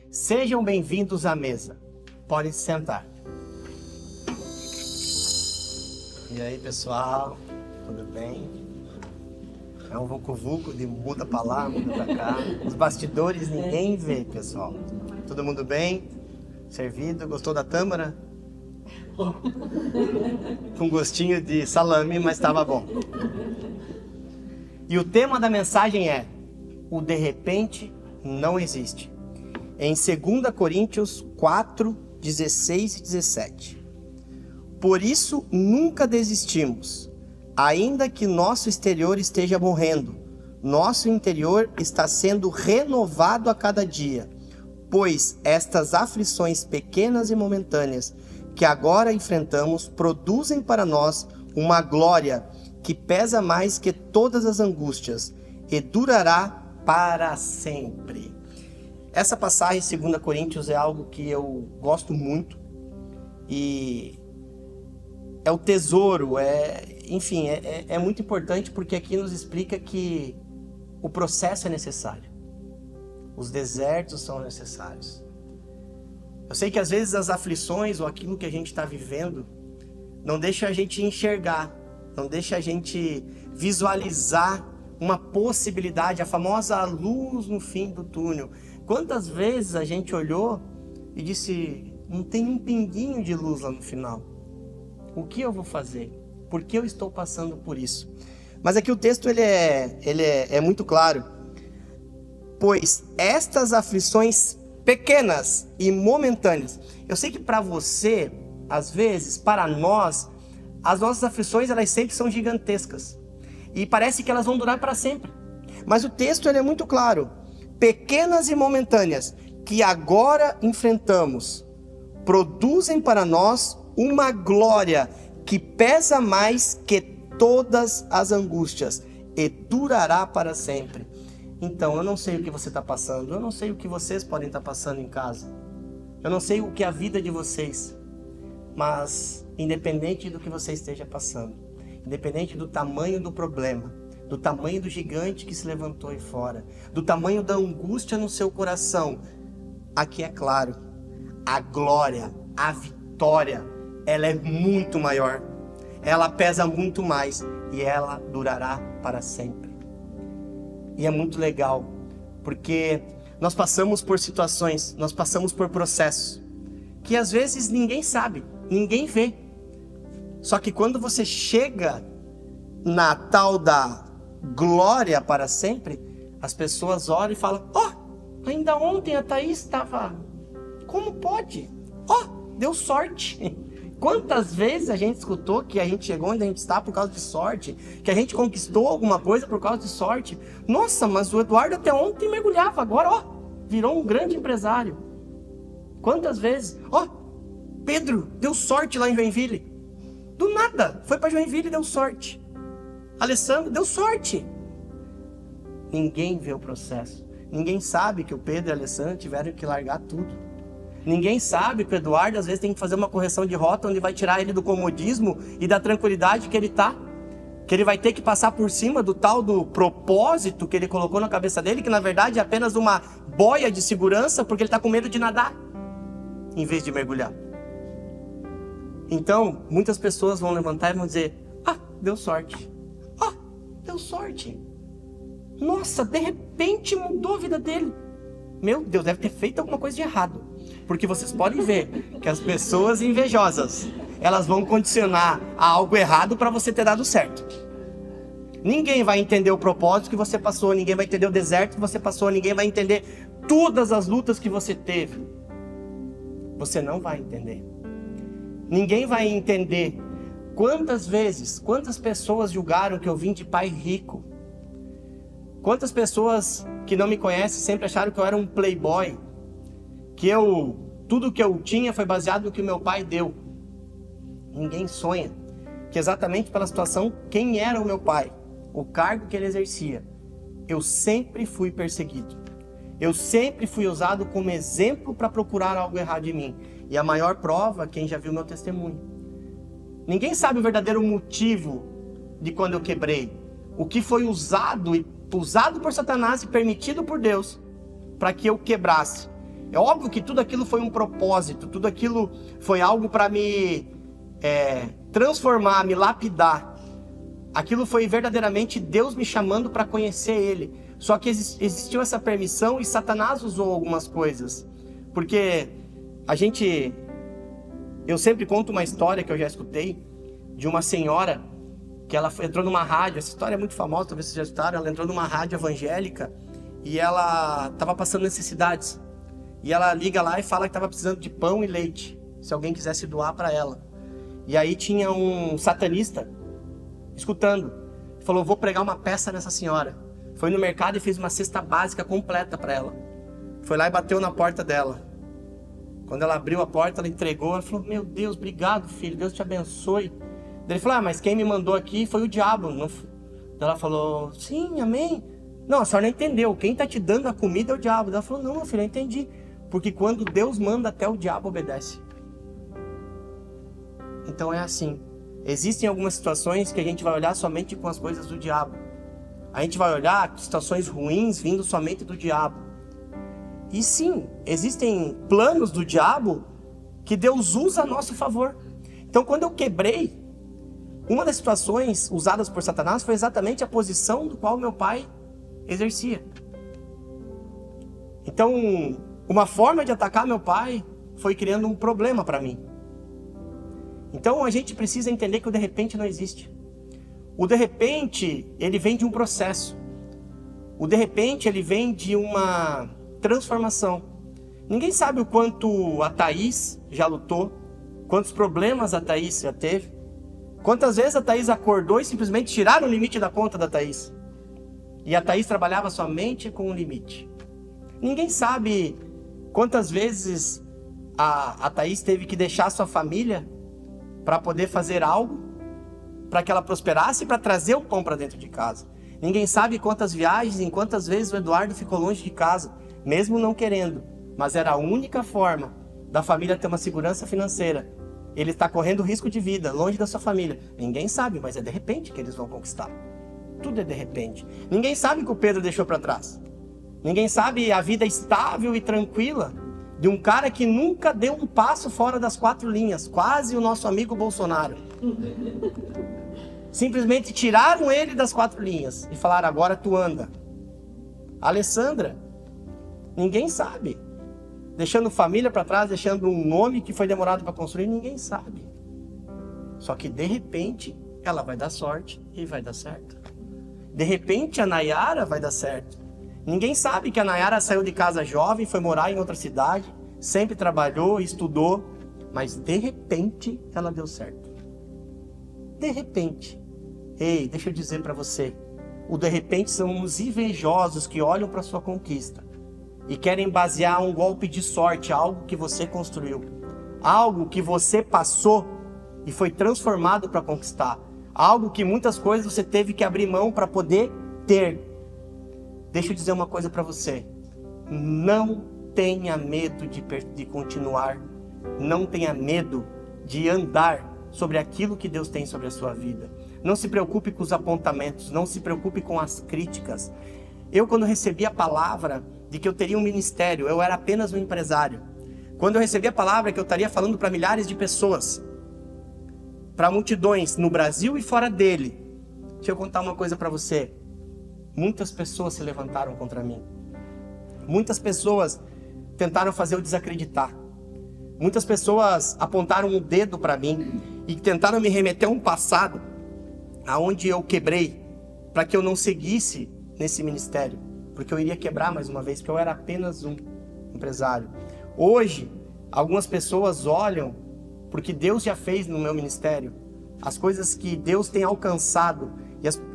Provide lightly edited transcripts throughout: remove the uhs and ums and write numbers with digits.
Sejam bem-vindos à mesa. Podem se sentar. E aí, pessoal? Tudo bem? É um vucu-vucu de muda pra lá, muda pra cá. Os bastidores ninguém vê, pessoal. Todo mundo bem? Servido? Gostou da tâmara? Com gostinho de salame, mas estava bom. E o tema da mensagem é: o de repente não existe. Em 2 Coríntios 4, 16 e 17. Por isso nunca desistimos, ainda que nosso exterior esteja morrendo, nosso interior está sendo renovado a cada dia, pois estas aflições pequenas e momentâneas que agora enfrentamos produzem para nós uma glória que pesa mais que todas as angústias e durará para sempre. Essa passagem, 2 Coríntios, é algo que eu gosto muito e é o tesouro, enfim, é muito importante porque aqui nos explica que o processo é necessário, os desertos são necessários. Eu sei que às vezes as aflições ou aquilo que a gente está vivendo não deixa a gente enxergar, não deixa a gente visualizar uma possibilidade, a famosa luz no fim do túnel. Quantas vezes a gente olhou e disse, não tem um pinguinho de luz lá no final. O que eu vou fazer? Por que eu estou passando por isso? Mas aqui o texto ele é muito claro. Pois estas aflições pequenas e momentâneas. Eu sei que para você, às vezes, para nós, as nossas aflições elas sempre são gigantescas. E parece que elas vão durar para sempre. Mas o texto ele é muito claro. Pequenas e momentâneas que agora enfrentamos produzem para nós uma glória que pesa mais que todas as angústias e durará para sempre. Então, eu não sei o que você está passando, eu não sei o que vocês podem estar passando em casa, eu não sei o que é a vida de vocês, mas independente do que você esteja passando, independente do tamanho do problema, do tamanho do gigante que se levantou aí fora, do tamanho da angústia no seu coração, aqui é claro, a glória, a vitória, ela é muito maior, ela pesa muito mais e ela durará para sempre. E é muito legal, porque nós passamos por situações, nós passamos por processos, que às vezes ninguém sabe, ninguém vê. Só que quando você chega na tal da glória para sempre, as pessoas olham e falam, ainda ontem a Thaís estava, como pode? Deu sorte. Quantas vezes a gente escutou que a gente chegou onde a gente está por causa de sorte, que a gente conquistou alguma coisa por causa de sorte. Nossa, mas o Eduardo até ontem mergulhava, agora virou um grande empresário. Quantas vezes? Pedro deu sorte lá em Joinville. Do nada, foi para Joinville e deu sorte. Alessandro deu sorte. Ninguém vê o processo. Ninguém sabe que o Pedro e a Alessandro tiveram que largar tudo. Ninguém sabe que o Eduardo às vezes tem que fazer uma correção de rota onde vai tirar ele do comodismo e da tranquilidade que ele está. Que ele vai ter que passar por cima do tal do propósito que ele colocou na cabeça dele, que na verdade é apenas uma boia de segurança porque ele está com medo de nadar, em vez de mergulhar. Então, muitas pessoas vão levantar e vão dizer, deu sorte. Deu sorte. Nossa, de repente mudou a vida dele. Meu Deus, deve ter feito alguma coisa de errado. Porque vocês podem ver que as pessoas invejosas, elas vão condicionar a algo errado para você ter dado certo. Ninguém vai entender o propósito que você passou, ninguém vai entender o deserto que você passou, ninguém vai entender todas as lutas que você teve. Você não vai entender. Ninguém vai entender quantas vezes, quantas pessoas julgaram que eu vim de pai rico. Quantas pessoas que não me conhecem sempre acharam que eu era um playboy, que tudo que eu tinha foi baseado no que o meu pai deu. Ninguém sonha que exatamente pela situação, quem era o meu pai, o cargo que ele exercia, eu sempre fui perseguido. Eu sempre fui usado como exemplo para procurar algo errado em mim. E a maior prova, quem já viu meu testemunho. Ninguém sabe o verdadeiro motivo de quando eu quebrei. O que foi usado por Satanás e permitido por Deus para que eu quebrasse. É óbvio que tudo aquilo foi um propósito, tudo aquilo foi algo para me transformar, me lapidar. Aquilo foi verdadeiramente Deus me chamando para conhecer Ele. Só que existiu essa permissão e Satanás usou algumas coisas. Porque eu sempre conto uma história que eu já escutei de uma senhora que ela entrou numa rádio. Essa história é muito famosa, talvez vocês já escutaram. Ela entrou numa rádio evangélica e ela estava passando necessidades. E ela liga lá e fala que estava precisando de pão e leite, se alguém quisesse doar para ela. E aí tinha um satanista escutando. Falou, vou pregar uma peça nessa senhora. Foi no mercado e fez uma cesta básica completa para ela. Foi lá e bateu na porta dela. Quando ela abriu a porta, ela entregou. Ela falou, meu Deus, obrigado, filho, Deus te abençoe. Ele falou, mas quem me mandou aqui foi o diabo. Ela falou, sim, amém. Não, a senhora não entendeu. Quem está te dando a comida é o diabo. Ela falou, não, meu filho, eu entendi. Porque quando Deus manda, até o diabo obedece. Então é assim. Existem algumas situações que a gente vai olhar somente com as coisas do diabo. A gente vai olhar situações ruins vindo somente do diabo. E sim, existem planos do diabo que Deus usa a nosso favor. Então quando eu quebrei, uma das situações usadas por Satanás foi exatamente a posição do qual meu pai exercia. Então, uma forma de atacar meu pai foi criando um problema para mim. Então a gente precisa entender que o de repente não existe. O de repente, ele vem de um processo. O de repente, ele vem de uma transformação. Ninguém sabe o quanto a Thaís já lutou, quantos problemas a Thaís já teve, quantas vezes a Thaís acordou e simplesmente tiraram o limite da conta da Thaís. E a Thaís trabalhava somente com o limite. Ninguém sabe quantas vezes a Thaís teve que deixar sua família para poder fazer algo, para que ela prosperasse e para trazer o pão para dentro de casa. Ninguém sabe quantas viagens e quantas vezes o Eduardo ficou longe de casa, mesmo não querendo, mas era a única forma da família ter uma segurança financeira. Ele está correndo risco de vida, longe da sua família. Ninguém sabe, mas é de repente que eles vão conquistar. Tudo é de repente. Ninguém sabe o que o Pedro deixou para trás. Ninguém sabe a vida estável e tranquila de um cara que nunca deu um passo fora das 4 linhas, quase o nosso amigo Bolsonaro. Simplesmente tiraram ele das 4 linhas e falaram, agora tu anda. Alessandra, ninguém sabe. Deixando família para trás, deixando um nome que foi demorado para construir, ninguém sabe. Só que de repente, ela vai dar sorte e vai dar certo. De repente, a Nayara vai dar certo. Ninguém sabe que a Nayara saiu de casa jovem, foi morar em outra cidade, sempre trabalhou, estudou, mas de repente ela deu certo. De repente. Ei, deixa eu dizer para você, o de repente são os invejosos que olham para sua conquista e querem basear um golpe de sorte, algo que você construiu, algo que você passou e foi transformado para conquistar, algo que muitas coisas você teve que abrir mão para poder ter. Deixa eu dizer uma coisa para você. Não tenha medo de continuar. Não tenha medo de andar sobre aquilo que Deus tem sobre a sua vida. Não se preocupe com os apontamentos. Não se preocupe com as críticas. Eu, quando recebi a palavra de que eu teria um ministério, eu era apenas um empresário. Quando eu recebi a palavra que eu estaria falando para milhares de pessoas, para multidões no Brasil e fora dele, deixa eu contar uma coisa para você. Muitas pessoas se levantaram contra mim. Muitas pessoas tentaram fazer eu desacreditar. Muitas pessoas apontaram um dedo para mim e tentaram me remeter a um passado aonde eu quebrei, para que eu não seguisse nesse ministério, porque eu iria quebrar mais uma vez, porque eu era apenas um empresário. Hoje, algumas pessoas olham porque Deus já fez no meu ministério, as coisas que Deus tem alcançado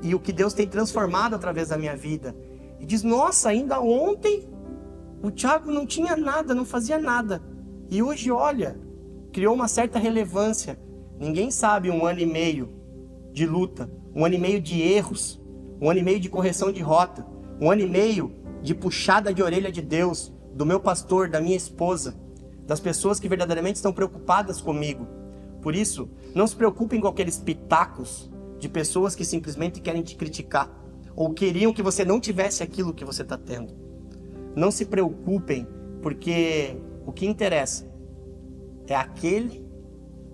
e o que Deus tem transformado através da minha vida. E diz, nossa, ainda ontem o Thiago não tinha nada, não fazia nada. E hoje, olha, criou uma certa relevância. Ninguém sabe 1 ano e meio de luta, 1 ano e meio de erros, 1 ano e meio de correção de rota, 1 ano e meio de puxada de orelha de Deus, do meu pastor, da minha esposa, das pessoas que verdadeiramente estão preocupadas comigo. Por isso, não se preocupem com aqueles pitacos de pessoas que simplesmente querem te criticar ou queriam que você não tivesse aquilo que você está tendo. Não se preocupem Porque o que interessa é aquele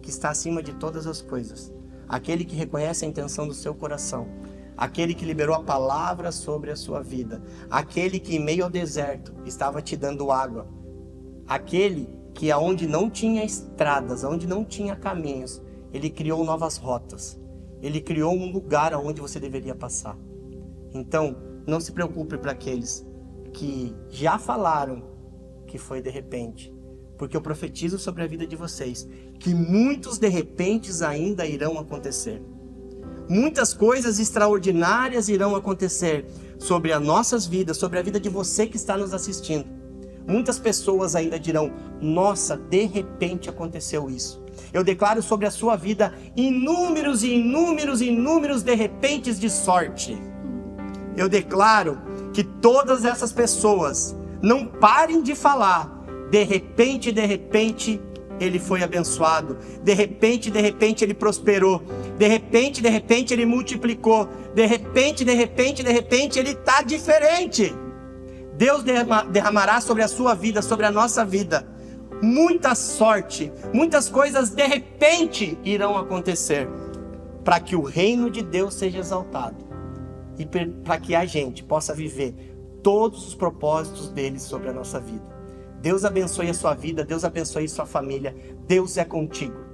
que está acima de todas as coisas, aquele que reconhece a intenção do seu coração, aquele que liberou a palavra sobre a sua vida, aquele que em meio ao deserto estava te dando água, aquele que aonde não tinha estradas, aonde não tinha caminhos, ele criou novas rotas, ele criou um lugar aonde você deveria passar. Então, não se preocupe para aqueles que já falaram que foi de repente, porque eu profetizo sobre a vida de vocês que muitos de repentes ainda irão acontecer. Muitas coisas extraordinárias irão acontecer sobre as nossas vidas, sobre a vida de você que está nos assistindo. Muitas pessoas ainda dirão: nossa, de repente aconteceu isso. Eu declaro sobre a sua vida inúmeros e inúmeros e inúmeros de repentes de sorte. Eu declaro que todas essas pessoas não parem de falar: de repente, ele foi abençoado. De repente, ele prosperou. De repente, ele multiplicou. De repente, ele está diferente. Deus derramará sobre a sua vida, sobre a nossa vida, muita sorte, muitas coisas de repente irão acontecer, para que o reino de Deus seja exaltado e para que a gente possa viver todos os propósitos dele sobre a nossa vida. Deus abençoe a sua vida, Deus abençoe a sua família, Deus é contigo.